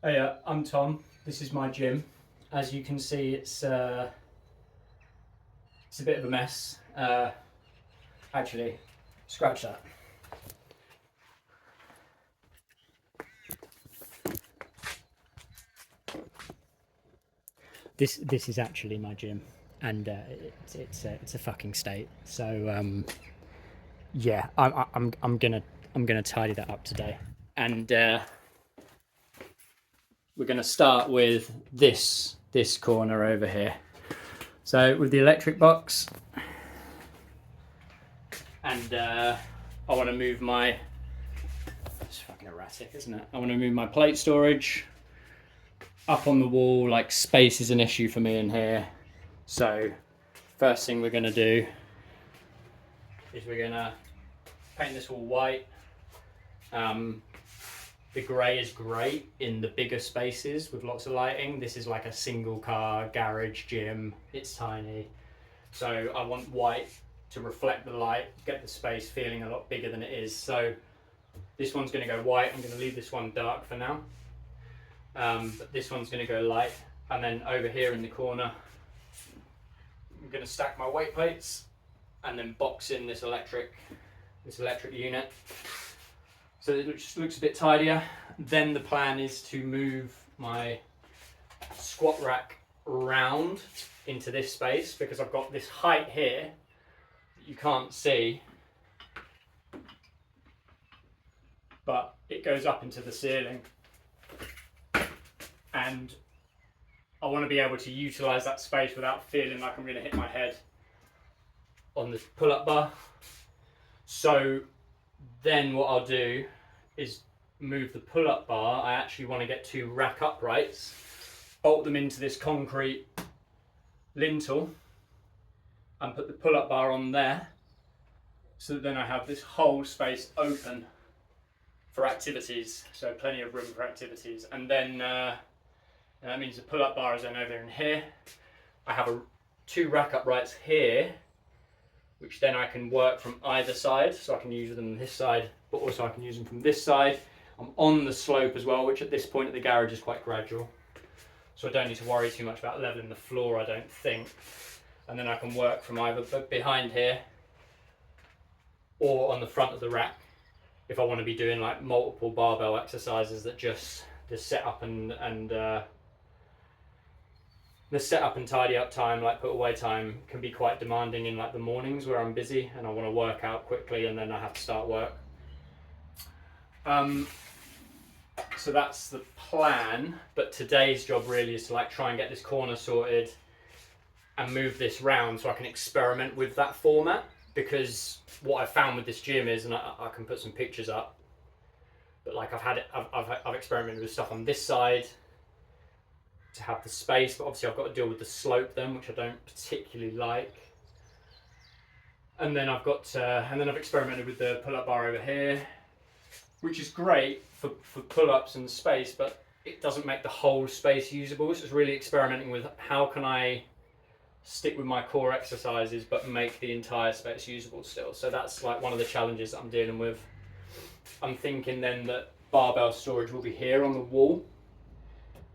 Hey, I'm Tom. This is my gym. As you can see, it's a bit of a mess. Actually, scratch that. This is actually my gym, and it's a fucking state. So yeah, I'm gonna tidy that up today, and we're gonna start with this corner over here. So with the electric box, and I want to move my. It's fucking erratic, isn't it? I want to move my plate storage up on the wall. Like, space is an issue for me in here. So first thing we're gonna do is we're gonna paint this wall white. The grey is great in the bigger spaces with lots of lighting. This is like a single car garage gym. It's tiny. So I want white to reflect the light, get the space feeling a lot bigger than it is. So this one's going to go white. I'm going to leave this one dark for now. But this one's going to go light. And then over here in the corner, I'm going to stack my weight plates and then box in this electric unit. So it just looks a bit tidier. Then the plan is to move my squat rack round into this space, because I've got this height here that you can't see, but it goes up into the ceiling, and I want to be able to utilize that space without feeling like I'm going to hit my head on the pull-up bar. So then what I'll do is move the pull-up bar. I actually want to get two rack uprights, bolt them into this concrete lintel, and put the pull-up bar on there, so that then I have this whole space open for activities, so plenty of room for activities. And then that means the pull-up bar is then over in here. I have two rack uprights here, which then I can work from either side, so I can use them on this side, but also I can use them from this side. I'm on the slope as well, which at this point at the garage is quite gradual, so I don't need to worry too much about leveling the floor, I don't think. And then I can work from either behind here or on the front of the rack if I want to be doing like multiple barbell exercises that just the setup and the setup and tidy up time, like put away time, can be quite demanding in like the mornings where I'm busy and I want to work out quickly and then I have to start work. So that's the plan, but today's job really is to like try and get this corner sorted and move this round so I can experiment with that format, because what I've found with this gym is, and I can put some pictures up, but like I've experimented with stuff on this side to have the space, but obviously I've got to deal with the slope then, which I don't particularly like. And then I've experimented with the pull-up bar over here, which is great for pull-ups and space, but it doesn't make the whole space usable. So it's really experimenting with how can I stick with my core exercises but make the entire space usable still. So that's like one of the challenges that I'm dealing with. I'm thinking then that barbell storage will be here on the wall,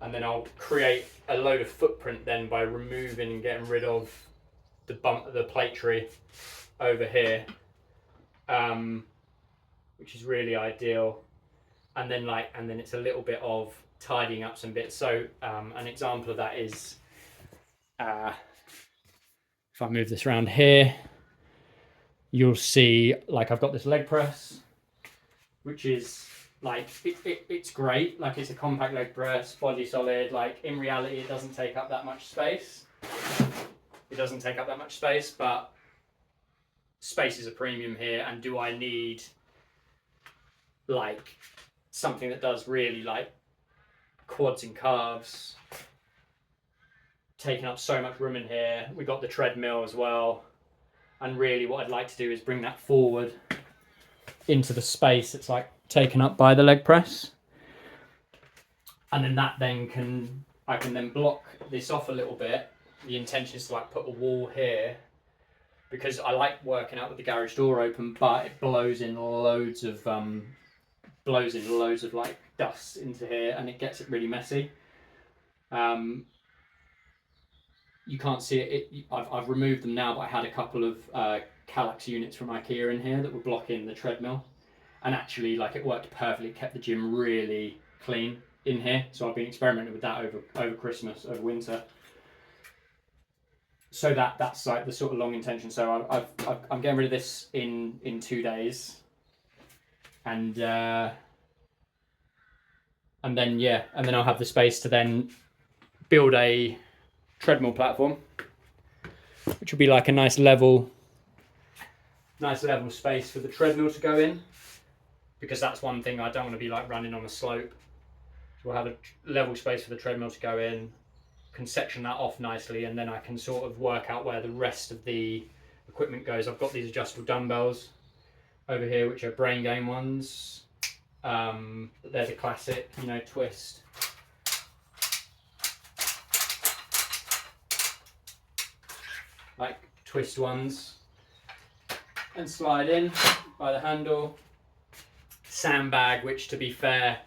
and then I'll create a load of footprint then by removing and getting rid of the plate tree over here, which is really ideal. And then it's a little bit of tidying up some bits. So an example of that is if I move this around here, you'll see like I've got this leg press, which is like it's great. Like, it's a compact leg press, body solid. Like, in reality, it doesn't take up that much space. But space is a premium here. And do I need like something that does really like quads and calves, taking up so much room in here? We got the treadmill as well, and really what I'd like to do is bring that forward into the space that's like taken up by the leg press, and then I can then block this off a little bit. The intention is to like put a wall here, because I like working out with the garage door open, but it blows in loads of blows in loads of like dust into here and it gets it really messy. You can't see it. I've removed them now, but I had a couple of Kallax units from IKEA in here that were blocking the treadmill, and actually, like, it worked perfectly. It kept the gym really clean in here. So I've been experimenting with that over Christmas, over winter. So that's like the sort of long intention. So I'm getting rid of this in 2 days, and then I'll have the space to then build a treadmill platform, which will be like a nice level space for the treadmill to go in, because that's one thing I don't want to be like running on a slope. So we'll have a level space for the treadmill to go in, can section that off nicely, and then I can sort of work out where the rest of the equipment goes. I've got these adjustable dumbbells over here, which are brain gain ones. They're the classic, you know, twist. Like twist ones and slide in by the handle. Sandbag, which, to be fair,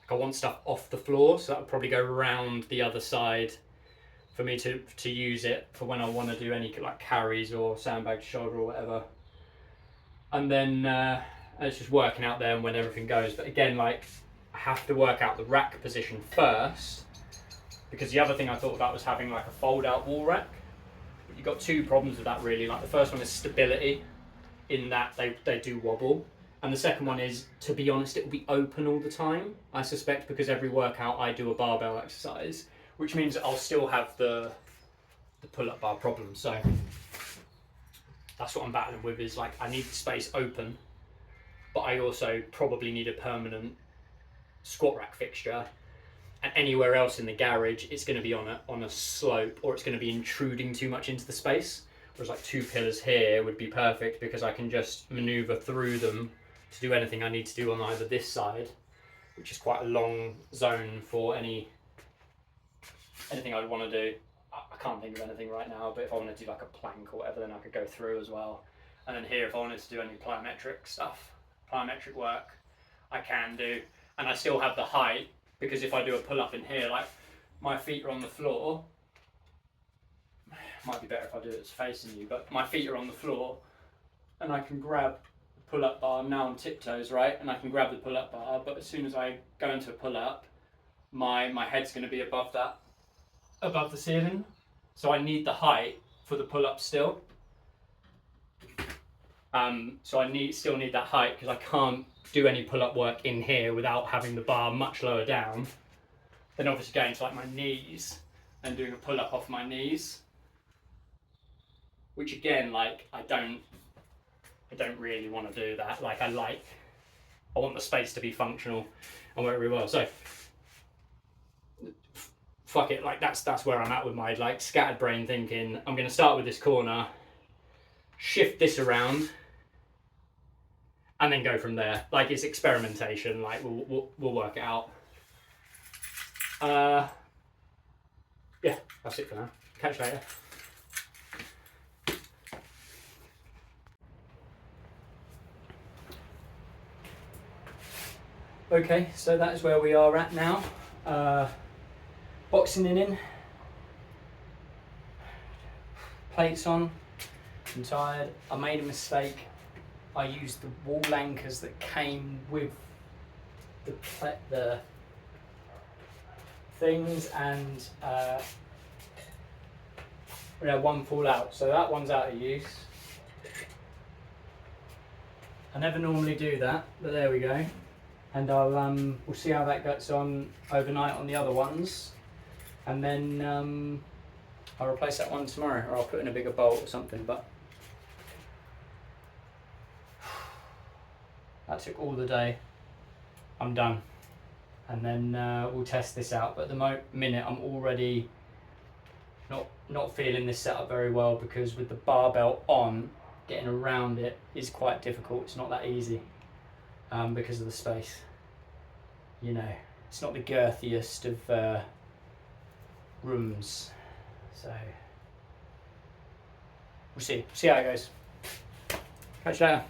like, I want stuff off the floor, so that would probably go around the other side for me to use it for when I want to do any like carries or sandbag shoulder or whatever. And then it's just working out there and when everything goes. But again, like, I have to work out the rack position first, because the other thing I thought about was having like a fold out wall rack. You've got two problems with that, really. Like, the first one is stability, in that they do wobble, and the second one is, to be honest, it will be open all the time, I suspect, because every workout I do a barbell exercise, which means I'll still have the pull-up bar problem. So that's what I'm battling with, is like, I need the space open, but I also probably need a permanent squat rack fixture. And anywhere else in the garage, it's going to be on a slope, or it's going to be intruding too much into the space. Whereas like 2 pillars here would be perfect, because I can just maneuver through them to do anything I need to do on either this side, which is quite a long zone for anything I'd want to do. I can't think of anything right now, but if I want to do like a plank or whatever, then I could go through as well. And then here, if I wanted to do any plyometric work, I can do. And I still have the height, because if I do a pull-up in here, like, my feet are on the floor. Might be better if I do it facing you, but my feet are on the floor, and I can grab the pull-up bar. Now on tiptoes, right? And I can grab the pull-up bar, but as soon as I go into a pull-up, my head's going to be above the ceiling. So I need the height for the pull-up still. So I still need that height, because I can't do any pull-up work in here without having the bar much lower down. Then obviously going to like my knees and doing a pull-up off my knees, which again, like, I don't really want to do that. Like, I want the space to be functional and work really well. So fuck it, like, that's where I'm at with my like scattered brain thinking. I'm going to start with this corner, shift this around, and then go from there. Like, it's experimentation. Like, we'll work it out. Yeah, that's it for now. Catch you later. Okay, so that is where we are at now. Boxing in. Plates on. I'm tired. I made a mistake. I used the wall anchors that came with the things, and we had one fall out, so that one's out of use. I never normally do that, but there we go. And we'll see how that gets on overnight on the other ones, and then I'll replace that one tomorrow, or I'll put in a bigger bolt or something. But that took all the day. I'm done, and then we'll test this out. But at the minute, I'm already not feeling this setup very well, because with the barbell on, getting around it is quite difficult. It's not that easy. Because of the space, you know, it's not the girthiest of rooms, so we'll see how it goes. Catch you later.